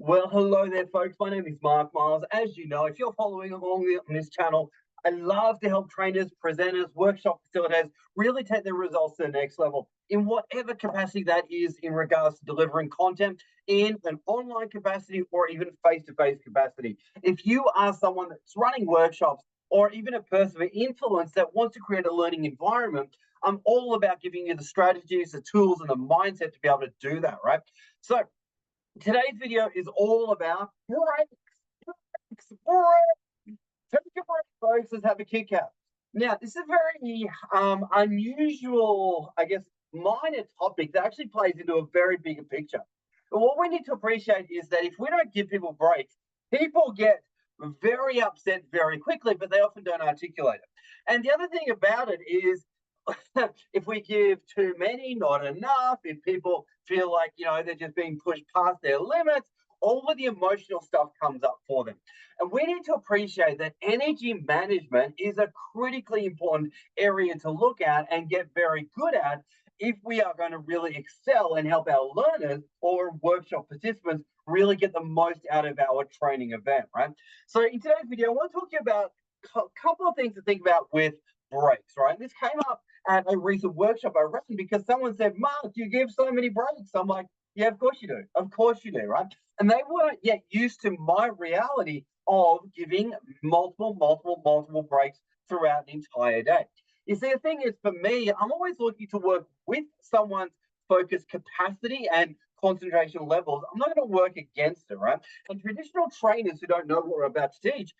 Well, hello there, folks. My name is Mark Miles. As you know, if you're following along on this channel, I love to help trainers, presenters, workshop facilitators really take their results to the next level in whatever capacity that is in regards to delivering content in an online capacity or even face to face capacity. If you are someone that's running workshops or even a person of influence that wants to create a learning environment, I'm all about giving you the strategies, the tools, and the mindset to be able to do that, right? So, today's video is all about breaks. Take a break, folks. Let's have a kick out. Now, this is a very unusual, I guess, minor topic that actually plays into a very bigger picture. But what we need to appreciate is that if we don't give people breaks, people get very upset very quickly, but they often don't articulate it. And the other thing about it is if we give too many, not enough, if people feel like, they're just being pushed past their limits, all of the emotional stuff comes up for them. And we need to appreciate that energy management is a critically important area to look at and get very good at if we are going to really excel and help our learners or workshop participants really get the most out of our training event, right? So in today's video, I want to talk to you about a couple of things to think about with breaks, right? This came up at a recent workshop I ran because someone said, Mark, you give so many breaks. I'm like, yeah, of course you do. Of course you do, right? And they weren't yet used to my reality of giving multiple breaks throughout the entire day. You see, the thing is, for me, I'm always looking to work with someone's focus capacity and concentration levels. I'm not going to work against it, right? And traditional trainers who don't know what we're about to teach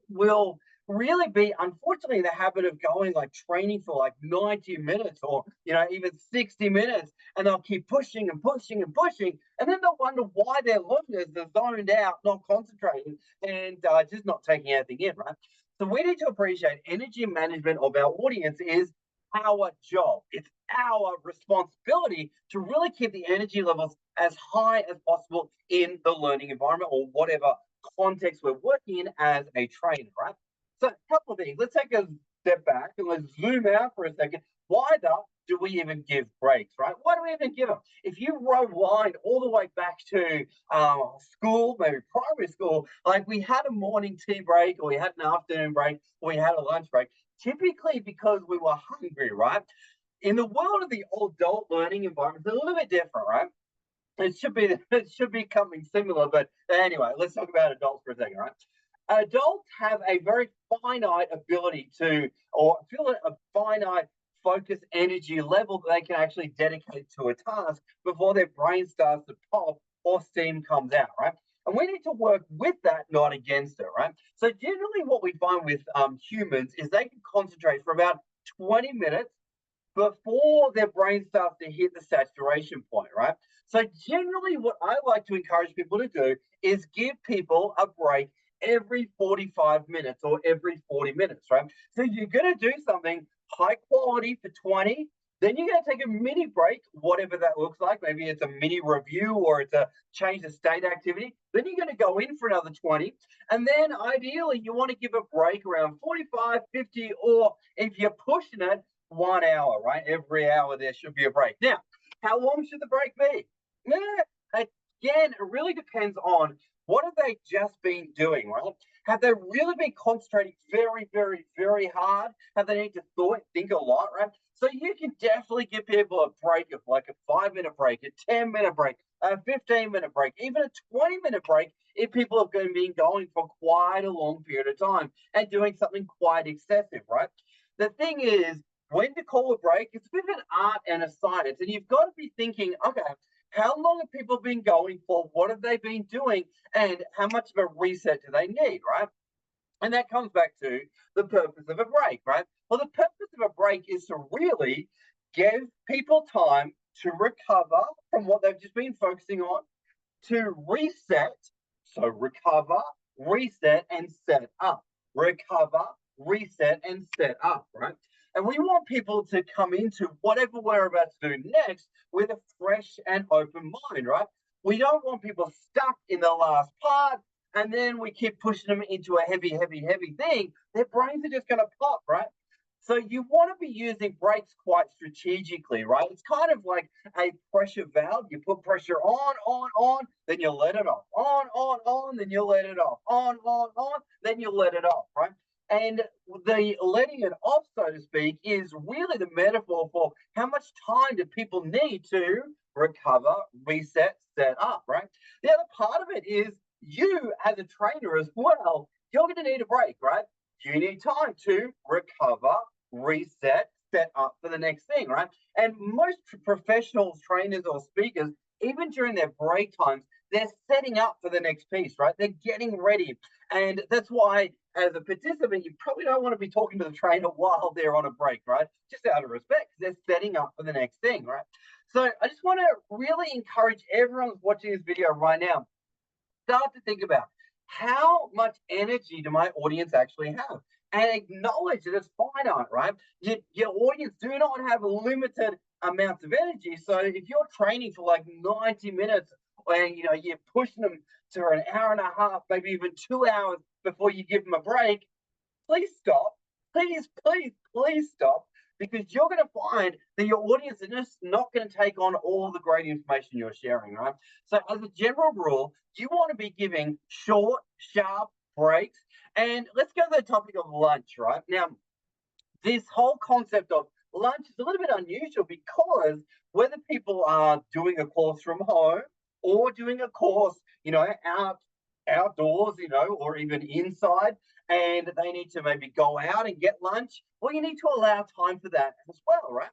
will really be, unfortunately, in the habit of going like training for like 90 minutes or, even 60 minutes, and they'll keep pushing and pushing and pushing. And then they'll wonder why their learners are zoned out, not concentrating, and just not taking anything in, right? So we need to appreciate energy management of our audience is our job. It's our responsibility to really keep the energy levels as high as possible in the learning environment or whatever context we're working in as a trainer, right? So a couple of things. Let's take a step back and let's zoom out for a second. Why do we even give breaks, right? Why do we even give them? If you rewind all the way back to school, maybe primary school, like we had a morning tea break or we had an afternoon break or we had a lunch break, typically because we were hungry, right? In the world of the adult learning environment, it's a little bit different, right? It should be coming similar, but anyway, let's talk about adults for a second, right? Adults have a very finite ability to, or feel a finite focus energy level that they can actually dedicate to a task before their brain starts to pop or steam comes out, right? And we need to work with that, not against it, right? So generally, what we find with humans is they can concentrate for about 20 minutes before their brain starts to hit the saturation point, right? So generally, what I like to encourage people to do is give people a break every 45 minutes or every 40 minutes, right? So you're going to do something high quality for 20, then you're going to take a mini break, whatever that looks like. Maybe it's a mini review or it's a change of state activity. Then you're going to go in for another 20. And then ideally, you want to give a break around 45, 50, or if you're pushing it, 1 hour, right? Every hour there should be a break. Now, how long should the break be? Yeah, again, it really depends on what have they just been doing, right? Have they really been concentrating very hard? Have they need to think a lot, right? So you can definitely give people a break of like a 5 minute break, a 10 minute break, a 15 minute break, even a 20 minute break if people have been going for quite a long period of time and doing something quite excessive, right? The thing is, when to call a break, it's a bit of an art and a science. And you've got to be thinking, okay, how long have people been going for? What have they been doing? And how much of a reset do they need, right? And that comes back to the purpose of a break, right? Well, the purpose of a break is to really give people time to recover from what they've just been focusing on, to reset. So recover, reset, and set up. Recover, reset, and set up, right? And we want people to come into whatever we're about to do next with a fresh and open mind, right? We don't want people stuck in the last part and then we keep pushing them into a heavy thing. Their brains are just going to pop, right? So you want to be using brakes quite strategically, right? It's kind of like a pressure valve. You put pressure on, then you let it off. On, then you let it off. On, then you let it off, right? And the letting it off, so to speak, is really the metaphor for how much time do people need to recover, reset, set up, right? The other part of it is you as a trainer as well, you're going to need a break, right? You need time to recover, reset, set up for the next thing, right? And most professionals, trainers, or speakers, even during their break times, they're setting up for the next piece, right? They're getting ready. And that's why, as a participant, you probably don't want to be talking to the trainer while they're on a break, right? Just out of respect, they're setting up for the next thing, right? So I just want to really encourage everyone who's watching this video right now, start to think about how much energy do my audience actually have? And acknowledge that it's finite, right? Your audience do not have limited amounts of energy. So if you're training for like 90 minutes and you're pushing them to an hour and a half, maybe even 2 hours before you give them a break, please stop. Please stop, because you're going to find that your audience is just not going to take on all the great information you're sharing, right? So, as a general rule, you want to be giving short, sharp breaks. And let's go to the topic of lunch, right? Now, this whole concept of lunch is a little bit unusual because whether people are doing a course from home or doing a course, outdoors, or even inside, and they need to maybe go out and get lunch, well, you need to allow time for that as well, right?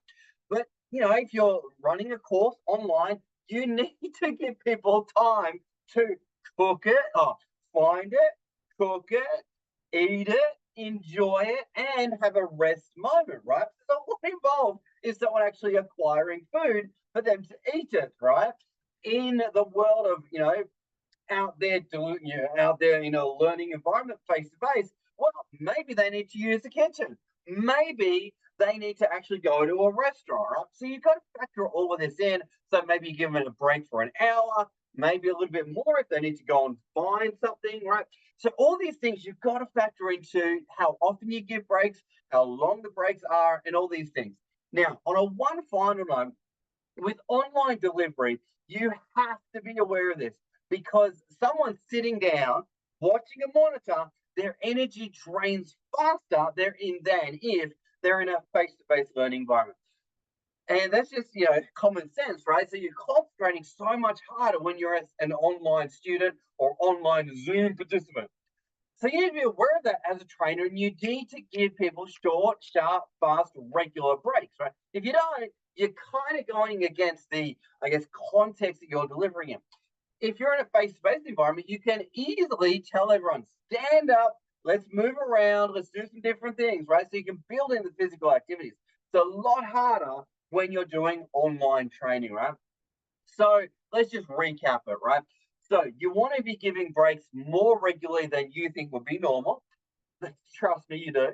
But if you're running a course online, you need to give people time to cook it, find it, cook it, eat it, enjoy it, and have a rest moment, right? So what involved is someone actually acquiring food for them to eat it, right? In the world of, out there doing, out there in a learning environment face to face, well, maybe they need to use the kitchen. Maybe they need to actually go to a restaurant, right? So you've got to factor all of this in. So maybe give them a break for an hour, maybe a little bit more if they need to go and find something, right? So all these things you've got to factor into how often you give breaks, how long the breaks are, and all these things. Now, on a one final note, with online delivery, you have to be aware of this because someone sitting down watching a monitor, their energy drains faster than if they're in a face-to-face learning environment. And that's just common sense, right? So you're concentrating so much harder when you're an online student or online Zoom participant. So you need to be aware of that as a trainer, and you need to give people short, sharp, fast, regular breaks, right? If you don't, you're kind of going against the, I guess, context that you're delivering in. If you're in a face-to-face environment, you can easily tell everyone, stand up, let's move around, let's do some different things, right? So you can build in the physical activities. It's a lot harder when you're doing online training, right? So let's just recap it, right? So you want to be giving breaks more regularly than you think would be normal. Trust me, you do.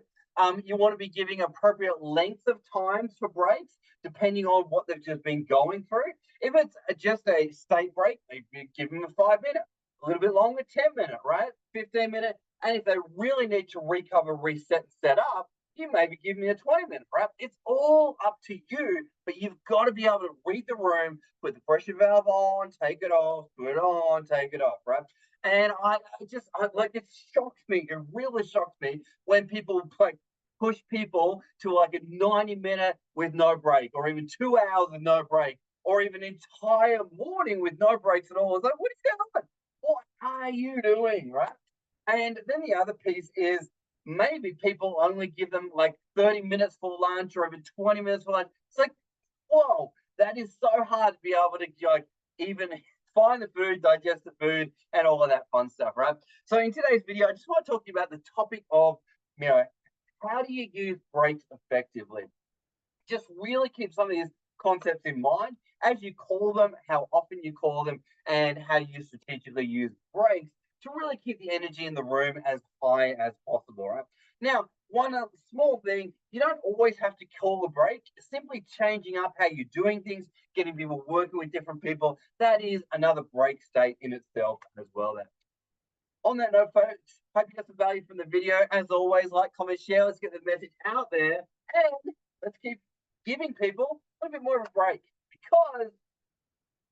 You want to be giving appropriate lengths of times for breaks, depending on what they've just been going through. If it's just a state break, maybe give them a 5 minute, a little bit longer, 10 minute, right? 15 minute. And if they really need to recover, reset, set up, you maybe give me a 20 minute, right? It's all up to you, but you've got to be able to read the room, put the pressure valve on, take it off, put it on, take it off, right? And it shocked me. It really shocked me when people like push people to like a 90 minute with no break, or even 2 hours with no break, or even entire morning with no breaks at all. It's like, what is going on? What are you doing, right? And then the other piece is maybe people only give them like 30 minutes for lunch or even 20 minutes for lunch. It's like, whoa, that is so hard to be able to even find the food, digest the food, and all of that fun stuff, right? So in today's video, I just want to talk to you about the topic of, how do you use breaks effectively? Just really keep some of these concepts in mind as you call them, how often you call them, and how you strategically use breaks to really keep the energy in the room as high as possible, right? Now, one small thing, you don't always have to call a break. Simply changing up how you're doing things, getting people working with different people, that is another break state in itself as well. Then, on that note, folks, hope you got some value from the video. As always, like, comment, share. Let's get the message out there. And let's keep giving people a little bit more of a break because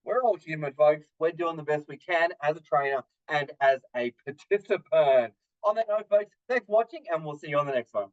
we're all human, folks. We're doing the best we can as a trainer and as a participant. On that note, folks, thanks for watching, and we'll see you on the next one.